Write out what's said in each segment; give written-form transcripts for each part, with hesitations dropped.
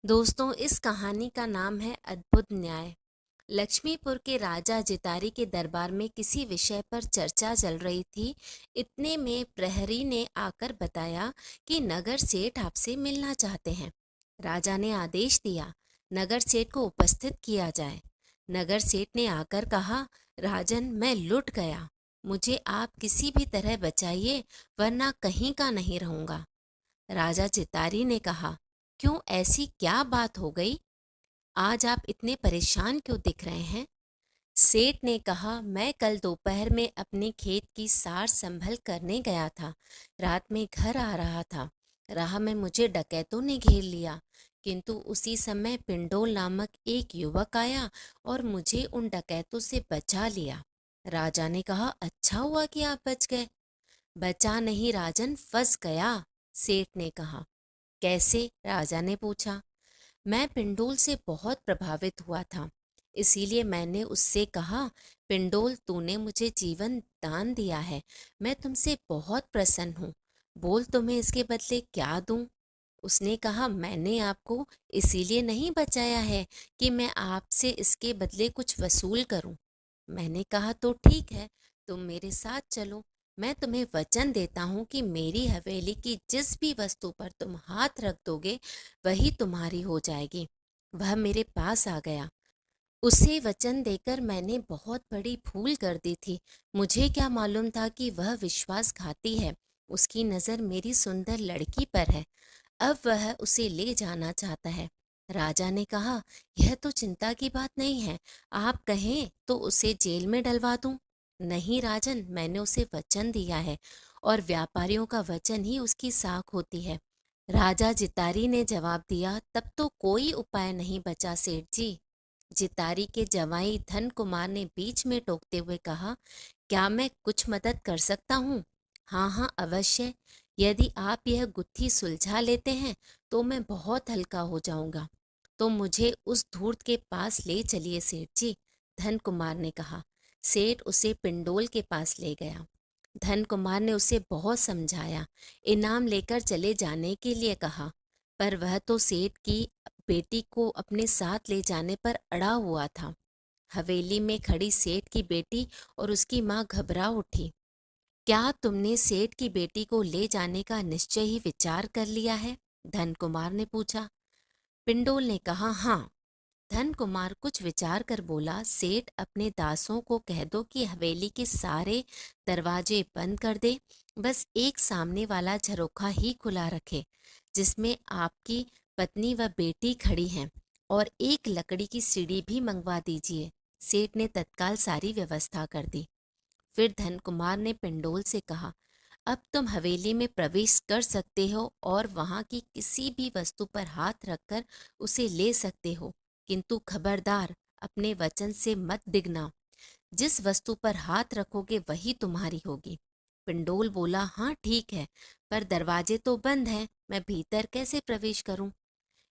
दोस्तों, इस कहानी का नाम है अद्भुत न्याय। लक्ष्मीपुर के राजा जितारी के दरबार में किसी विषय पर चर्चा चल रही थी। इतने में प्रहरी ने आकर बताया कि नगर सेठ आपसे मिलना चाहते हैं। राजा ने आदेश दिया, नगर सेठ को उपस्थित किया जाए। नगर सेठ ने आकर कहा, राजन, मैं लुट गया, मुझे आप किसी भी तरह बचाइए, वरना कहीं का नहीं रहूंगा। राजा चितारी ने कहा, क्यों, ऐसी क्या बात हो गई? आज आप इतने परेशान क्यों दिख रहे हैं? सेठ ने कहा, मैं कल दोपहर में अपने खेत की सार संभल करने गया था। रात में घर आ रहा था। राह में मुझे डकैतों ने घेर लिया, किंतु उसी समय पिंडोल नामक एक युवक आया और मुझे उन डकैतों से बचा लिया। राजा ने कहा, अच्छा हुआ कि आप बच गए। बचा नहीं राजन, फंस गया, सेठ ने कहा। कैसे? राजा ने पूछा। मैं पिंडोल से बहुत प्रभावित हुआ था, इसीलिए मैंने उससे कहा, पिंडोल, तूने मुझे जीवन दान दिया है, मैं तुमसे बहुत प्रसन्न हूँ, बोल तुम्हें इसके बदले क्या दूं? उसने कहा, मैंने आपको इसीलिए नहीं बचाया है कि मैं आपसे इसके बदले कुछ वसूल करूं। मैंने कहा, तो ठीक है, तुम मेरे साथ चलो। मैं तुम्हें वचन देता हूँ कि मेरी हवेली की जिस भी वस्तु पर तुम हाथ रख दोगे वही तुम्हारी हो जाएगी। वह मेरे पास आ गया। उसे वचन देकर मैंने बहुत बड़ी भूल कर दी थी। मुझे क्या मालूम था कि वह विश्वासघाती है। उसकी नज़र मेरी सुंदर लड़की पर है। अब वह उसे ले जाना चाहता है। राजा ने कहा, यह तो चिंता की बात नहीं है, आप कहें तो उसे जेल में डलवा दूं। नहीं राजन, मैंने उसे वचन दिया है और व्यापारियों का वचन ही उसकी साख होती है। राजा जितारी ने जवाब दिया, तब तो कोई उपाय नहीं बचा सेठ जी। जितारी के जवाई धन कुमार ने बीच में टोकते हुए कहा, क्या मैं कुछ मदद कर सकता हूँ? हाँ हाँ, अवश्य। यदि आप यह गुत्थी सुलझा लेते हैं तो मैं बहुत हल्का हो जाऊंगा। तो मुझे उस धूर्त के पास ले चलिए सेठ जी, धन कुमार ने कहा। सेठ उसे पिंडोल के पास ले गया। धन कुमार ने उसे बहुत समझाया, इनाम लेकर चले जाने के लिए कहा, पर वह तो सेठ की बेटी को अपने साथ ले जाने पर अड़ा हुआ था। हवेली में खड़ी सेठ की बेटी और उसकी माँ घबरा उठी। क्या तुमने सेठ की बेटी को ले जाने का निश्चय ही विचार कर लिया है? धन कुमार ने पूछा। पिंडोल ने कहा, हाँ। धन कुमार कुछ विचार कर बोला, सेठ, अपने दासों को कह दो कि हवेली के सारे दरवाजे बंद कर दे, बस एक सामने वाला झरोखा ही खुला रखे जिसमें आपकी पत्नी व बेटी खड़ी हैं, और एक लकड़ी की सीढ़ी भी मंगवा दीजिए। सेठ ने तत्काल सारी व्यवस्था कर दी। फिर धन कुमार ने पिंडोल से कहा, अब तुम हवेली में प्रवेश कर सकते हो और वहां की किसी भी वस्तु पर हाथ रखकर उसे ले सकते हो, किंतु खबरदार, अपने वचन से मत डिगना। जिस वस्तु पर हाथ रखोगे वही तुम्हारी होगी। पिंडोल बोला, हाँ ठीक है, पर दरवाजे तो बंद हैं, मैं भीतर कैसे प्रवेश करूं?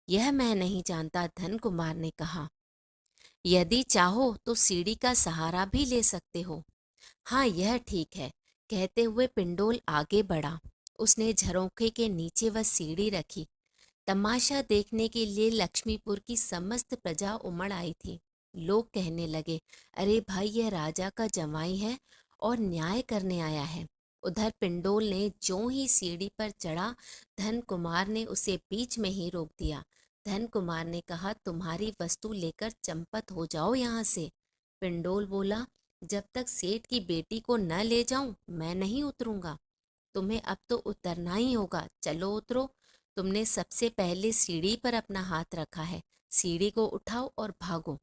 यह मैं नहीं जानता, धन कुमार ने कहा। यदि चाहो तो सीढ़ी का सहारा भी ले सकते हो। हाँ, यह ठीक है, कहते हुए पिंडोल आगे बढ़ा। उसने झरोखे के नीचे वह सीढ़ी रखी। तमाशा देखने के लिए लक्ष्मीपुर की समस्त प्रजा उमड़ आई थी। लोग कहने लगे, अरे भाई, यह राजा का जमाई है और न्याय करने आया है। उधर पिंडोल ने ज्यों ही सीढ़ी पर चढ़ा, धन कुमार ने उसे बीच में ही रोक दिया। धन कुमार ने कहा, तुम्हारी वस्तु लेकर चंपत हो जाओ यहाँ से। पिंडोल बोला, जब तक सेठ की बेटी को न ले जाऊं मैं नहीं उतरूंगा। तुम्हें अब तो उतरना ही होगा, चलो उतरो। तुमने सबसे पहले सीढ़ी पर अपना हाथ रखा है, सीढ़ी को उठाओ और भागो।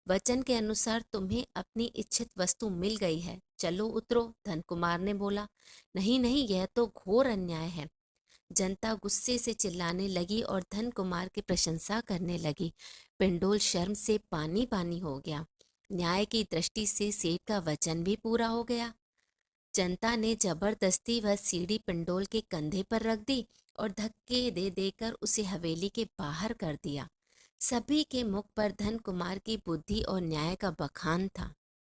वचन के अनुसार तुम्हें अपनी इच्छित वस्तु मिल गई है, चलो उतरो। धन कुमार ने बोला, नहीं नहीं, यह तो घोर अन्याय है। जनता गुस्से से चिल्लाने लगी और धन कुमार की प्रशंसा करने लगी। पिंडोल शर्म से पानी पानी हो गया। न्याय की दृष्टि से सेठ का वचन भी पूरा हो गया। जनता ने जबरदस्ती वह सीढ़ी पिंडोल के कंधे पर रख दी और धक्के दे देकर उसे हवेली के बाहर कर दिया। सभी के मुख पर धन कुमार की बुद्धि और न्याय का बखान था।